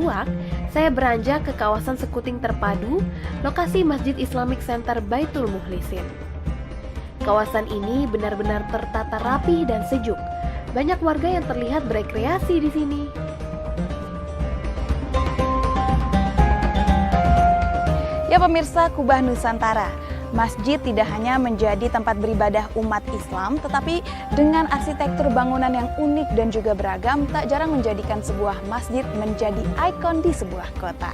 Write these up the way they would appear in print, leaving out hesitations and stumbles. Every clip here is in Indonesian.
Luwak, saya beranjak ke kawasan Sekuting Terpadu, lokasi Masjid Islamic Center Baitul Mukhlisin. Kawasan ini benar-benar tertata rapi dan sejuk. Banyak warga yang terlihat berekreasi di sini. Ya pemirsa Kubah Nusantara, masjid tidak hanya menjadi tempat beribadah umat Islam, tetapi dengan arsitektur bangunan yang unik dan juga beragam, tak jarang menjadikan sebuah masjid menjadi ikon di sebuah kota.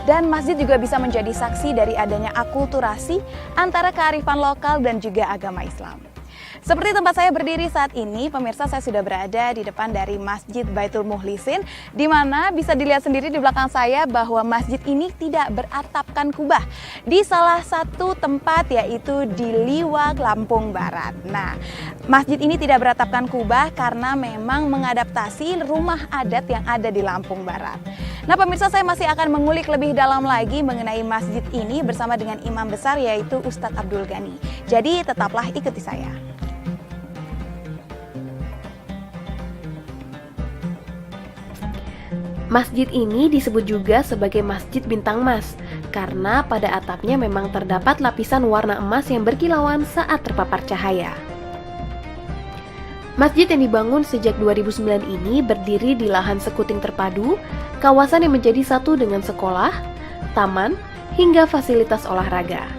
Dan masjid juga bisa menjadi saksi dari adanya akulturasi antara kearifan lokal dan juga agama Islam. Seperti tempat saya berdiri saat ini, pemirsa, saya sudah berada di depan dari Masjid Baitul Mukhlisin, di mana bisa dilihat sendiri di belakang saya bahwa masjid ini tidak beratapkan kubah di salah satu tempat, yaitu di Liwak, Lampung Barat. Nah, masjid ini tidak beratapkan kubah karena memang mengadaptasi rumah adat yang ada di Lampung Barat. Nah pemirsa, saya masih akan mengulik lebih dalam lagi mengenai masjid ini bersama dengan imam besar, yaitu Ustadz Abdul Ghani. Jadi tetaplah ikuti saya. Masjid ini disebut juga sebagai Masjid Bintang Mas karena pada atapnya memang terdapat lapisan warna emas yang berkilauan saat terpapar cahaya. Masjid yang dibangun sejak 2009 ini berdiri di lahan Sekuting Terpadu, kawasan yang menjadi satu dengan sekolah, taman, hingga fasilitas olahraga.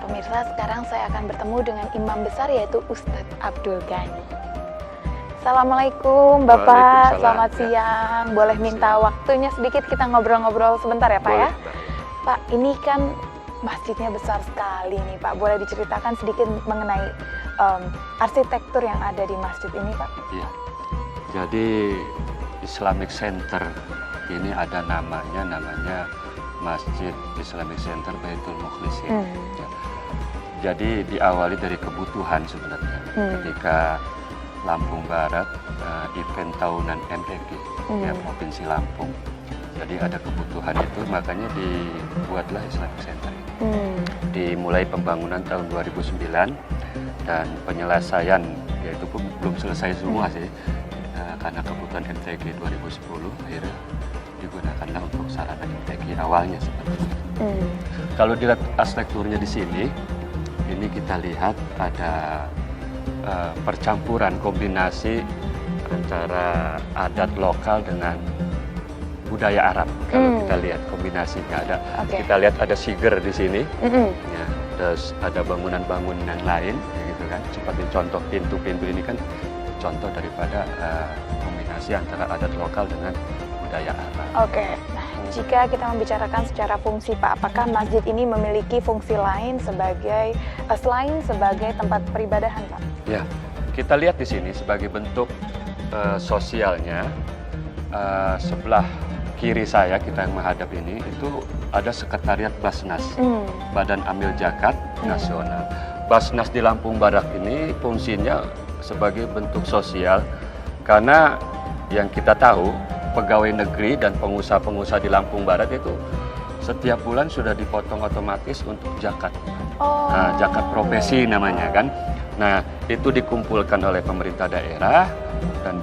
Pemirsa, sekarang saya akan bertemu dengan imam besar, yaitu Ustadz Abdul Ghani. Assalamualaikum Bapak, selamat siang. Boleh minta waktunya sedikit kita ngobrol-ngobrol sebentar ya Pak? Boleh, ya? Pak, ini kan masjidnya besar sekali nih Pak. Boleh diceritakan sedikit mengenai arsitektur yang ada di masjid ini Pak? Iya, jadi Islamic Center ini ada namanya Masjid Islamic Center Baitul Mukhlisin. Jadi diawali dari kebutuhan sebenarnya. Ketika Lampung Barat event tahunan MTQ ya, Provinsi Lampung. Jadi ada kebutuhan itu, makanya dibuatlah Islamic Center. Dimulai pembangunan tahun 2009 dan penyelesaian yaitu belum selesai semua sih, karena kebutuhan MTQ 2010 akhirnya digunakanlah untuk sarana MTQ awalnya seperti itu. Kalau dilihat arsitekturnya di sini, ini kita lihat ada percampuran kombinasi antara adat lokal dengan budaya Arab. Kalau kita lihat kombinasinya ada, kita lihat ada siger di sini, ya, terus ada bangunan-bangunan lain, gitu kan. Seperti contoh pintu-pintu ini kan contoh daripada kombinasi antara adat lokal dengan budaya Arab. Oke, nah jika kita membicarakan secara fungsi Pak, apakah masjid ini memiliki fungsi lain sebagai selain sebagai tempat peribadahan Pak? Ya, kita lihat di sini sebagai bentuk sosialnya, sebelah kiri saya kita yang menghadap ini itu ada Sekretariat Basnas, Badan Amil Zakat Nasional. Basnas di Lampung Barat ini fungsinya sebagai bentuk sosial karena yang kita tahu pegawai negeri dan pengusaha-pengusaha di Lampung Barat itu setiap bulan sudah dipotong otomatis untuk zakat. Nah, zakat profesi namanya kan. Nah, itu dikumpulkan oleh pemerintah daerah dan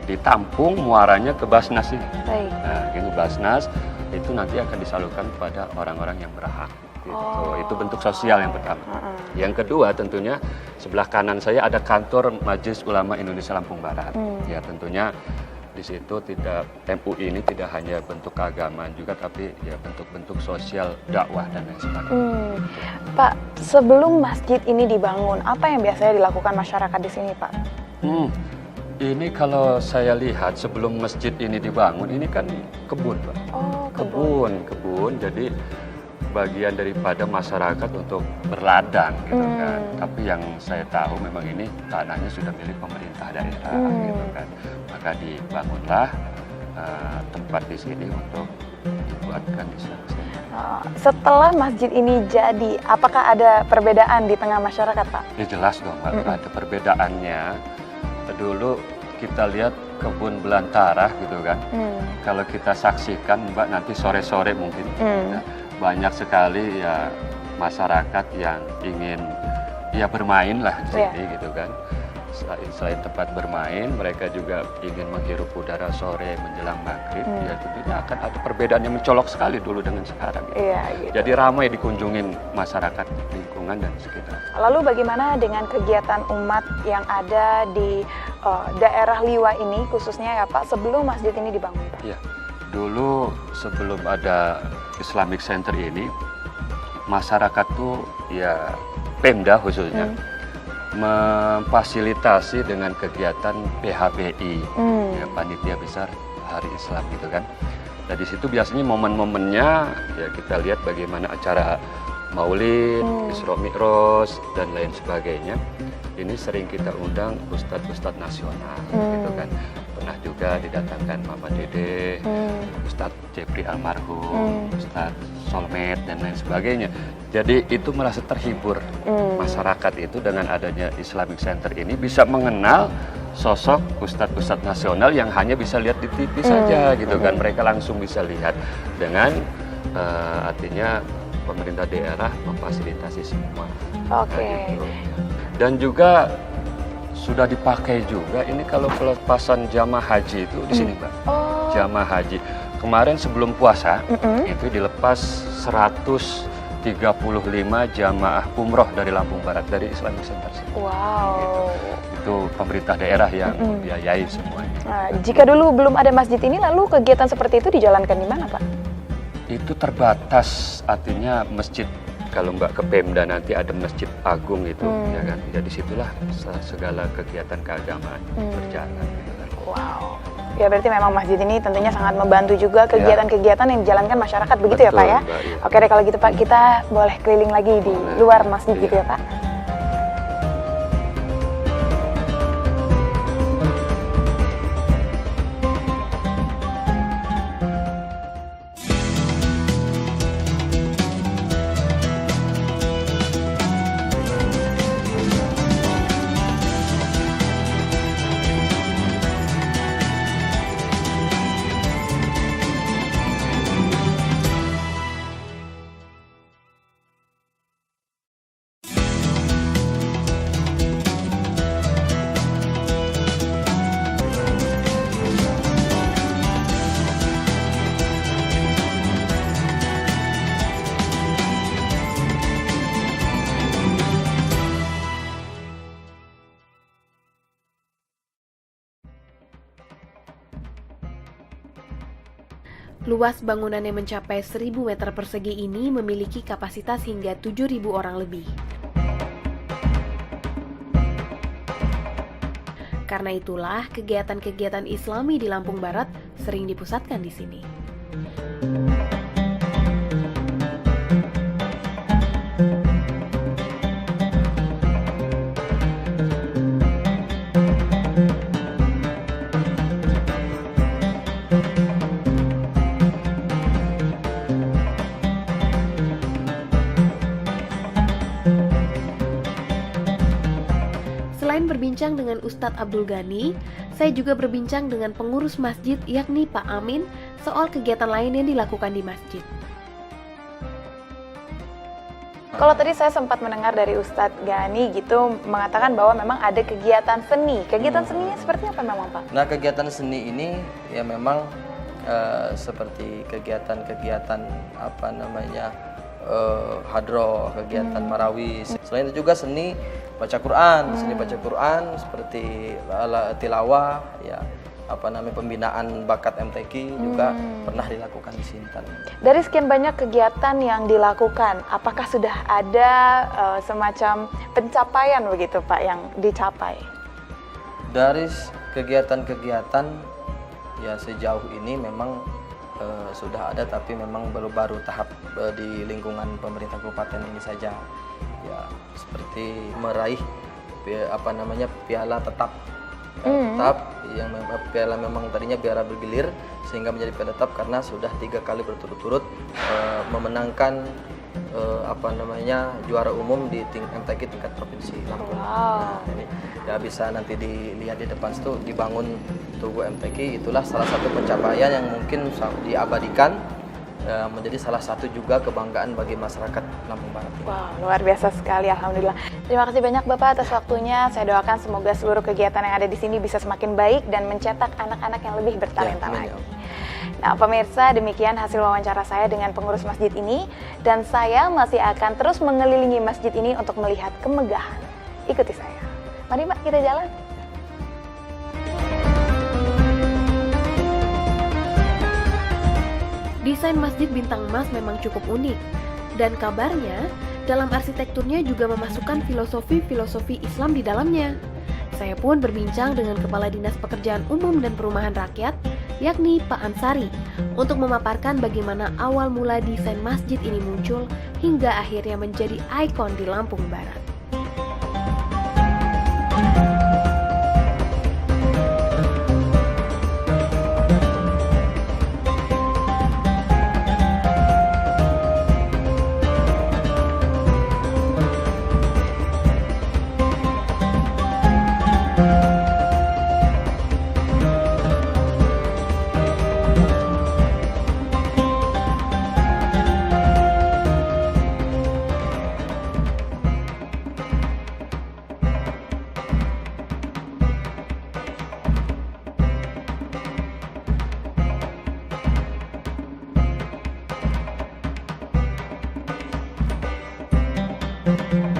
ditampung muaranya ke Basnas ini. Nah, gitu Basnas itu nanti akan disalurkan kepada orang-orang yang berhak. Gitu. Itu bentuk sosial yang pertama. Yang kedua tentunya sebelah kanan saya ada kantor Majelis Ulama Indonesia Lampung Barat. Ya tentunya di situ MUI ini tidak hanya bentuk keagamaan juga, tapi ya bentuk-bentuk sosial, dakwah dan lain sebagainya. Pak, sebelum masjid ini dibangun, apa yang biasanya dilakukan masyarakat di sini, Pak? Ini kalau saya lihat sebelum masjid ini dibangun, ini kan kebun, Pak. Oh, Kebun. Jadi bagian daripada masyarakat untuk berladang, gitu kan. Tapi yang saya tahu memang ini tanahnya sudah milik pemerintah daerah, gitu kan. Maka dibangunlah tempat di sini untuk dibuatkan Islamic Center. Setelah masjid ini jadi, apakah ada perbedaan di tengah masyarakat, Pak? Ya jelas dong, Pak. Ada perbedaannya. Dulu kita lihat kebun belantara gitu kan. Kalau kita saksikan Mbak nanti sore-sore mungkin banyak sekali ya masyarakat yang ingin ya bermain lah di sini gitu kan. Selain tempat bermain, mereka juga ingin menghirup udara sore menjelang maghrib. Ya tentunya akan ada perbedaan yang mencolok sekali dulu dengan sekarang. Gitu. Gitu. Jadi ramai dikunjungin masyarakat lingkungan dan sekitar. Lalu bagaimana dengan kegiatan umat yang ada di daerah Liwa ini, khususnya ya Pak, sebelum masjid ini dibangun Pak? Ya, dulu sebelum ada Islamic Center ini, masyarakat tuh ya Pemda khususnya memfasilitasi dengan kegiatan PHBI, ya, Panitia Besar Hari Islam gitu kan. Nah di situ biasanya momen-momennya ya kita lihat bagaimana acara Maulid, Isra Mi'raj dan lain sebagainya. Ini sering kita undang ustadz-ustadz nasional gitu kan. Pernah juga didatangkan Mama Dede, Ustadz Jepri Almarhum, Ustadz Solmed dan lain sebagainya. Jadi itu merasa terhibur masyarakat itu dengan adanya Islamic Center ini bisa mengenal sosok ustadz-ustadz nasional yang hanya bisa lihat di TV saja gitu kan. Mereka langsung bisa lihat dengan artinya pemerintah daerah memfasilitasi semua. Gitu. Dan juga sudah dipakai juga ini kalau pelepasan jamaah haji itu di sini Mbak. Jamaah haji. Kemarin sebelum puasa itu dilepas 135 jamaah umroh dari Lampung Barat dari Islamic Center. Wow. Gitu. Itu pemerintah daerah yang membiayai semuanya. Nah, jika dulu belum ada masjid ini, lalu kegiatan seperti itu dijalankan di mana Pak? Itu terbatas, artinya masjid. Kalau Mbak ke Pemda nanti ada Masjid Agung itu, ya kan. Jadi situlah segala kegiatan keagamaan berjalan. Gitu kan. Wow. Ya berarti memang masjid ini tentunya sangat membantu juga kegiatan-kegiatan yang dijalankan masyarakat, begitu ya Pak ya? Mbak, ya. Oke deh kalau gitu Pak, kita boleh keliling lagi di luar masjid gitu ya Pak? Luas bangunan yang mencapai 1.000 meter persegi ini memiliki kapasitas hingga 7.000 orang lebih. Karena itulah, kegiatan-kegiatan Islami di Lampung Barat sering dipusatkan di sini. Selain berbincang dengan Ustadz Abdul Ghani, saya juga berbincang dengan pengurus masjid yakni Pak Amin soal kegiatan lain yang dilakukan di masjid. Kalau tadi saya sempat mendengar dari Ustadz Ghani gitu mengatakan bahwa memang ada kegiatan seni. Kegiatan seninya seperti apa memang Pak? Nah kegiatan seni ini ya memang seperti kegiatan-kegiatan apa namanya hadroh, kegiatan marawis. Selain itu juga seni baca Quran, seperti tilawah, ya apa namanya pembinaan bakat MTQ juga pernah dilakukan di Sintan. Dari sekian banyak kegiatan yang dilakukan, apakah sudah ada semacam pencapaian begitu Pak yang dicapai? Dari kegiatan-kegiatan ya sejauh ini memang sudah ada, tapi memang baru tahap di lingkungan pemerintah kabupaten ini saja. Ya seperti meraih apa namanya piala tetap yang piala memang tadinya piala bergilir sehingga menjadi piala tetap karena sudah 3 kali berturut-turut memenangkan apa namanya juara umum di MTQ tingkat provinsi Lampung. Nah, ini ya bisa nanti dilihat di depan situ dibangun tugu MTQ, itulah salah satu pencapaian yang mungkin diabadikan menjadi salah satu juga kebanggaan bagi masyarakat Lampung Barat. Wow, luar biasa sekali, alhamdulillah. Terima kasih banyak Bapak atas waktunya. Saya doakan semoga seluruh kegiatan yang ada di sini bisa semakin baik dan mencetak anak-anak yang lebih bertalenta lagi. Nah, pemirsa, demikian hasil wawancara saya dengan pengurus masjid ini, dan saya masih akan terus mengelilingi masjid ini untuk melihat kemegahan. Ikuti saya. Mari Pak, kita jalan. Desain Masjid Bintang Emas memang cukup unik, dan kabarnya dalam arsitekturnya juga memasukkan filosofi-filosofi Islam di dalamnya. Saya pun berbincang dengan Kepala Dinas Pekerjaan Umum dan Perumahan Rakyat, yakni Pak Ansari, untuk memaparkan bagaimana awal mula desain masjid ini muncul hingga akhirnya menjadi ikon di Lampung Barat. Thank you.